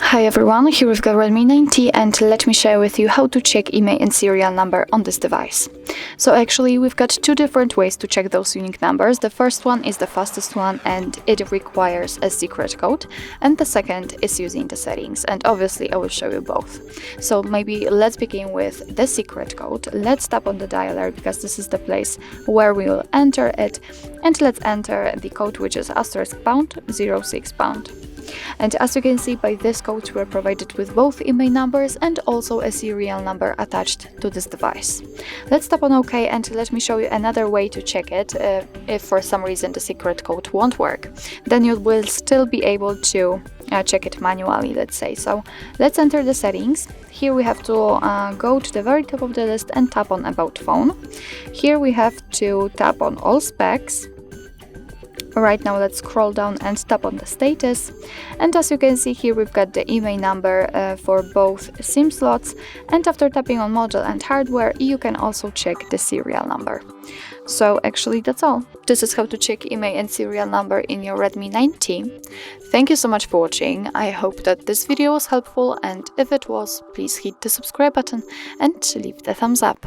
Hi everyone, here we've got Redmi 9T and let me share with you how to check IMEI and serial number on this device. So actually we've got two different ways to check those unique numbers. The first one is the fastest one and it requires a secret code, and the second is using the settings, and obviously I will show you both. So maybe let's begin with the secret code. Let's tap on the dialer because this is the place where we will enter it, and let's enter the code, which is *#06#. And as you can see, by this code we're provided with both IMEI numbers and also a serial number attached to this device. Let's tap on OK, and let me show you another way to check it. If for some reason the secret code won't work, then you will still be able to check it manually, let's say. So let's enter the settings. Here we have to go to the very top of the list and tap on About Phone. Here we have to tap on All Specs. Right now let's scroll down and tap on the status, and as you can see here we've got the IMEI number for both SIM slots, and after tapping on model and hardware you can also check the serial number. So actually that's all. This is how to check IMEI and serial number in your Redmi 9T. Thank you so much for watching. I hope that this video was helpful, and if it was, please hit the subscribe button and leave the thumbs up.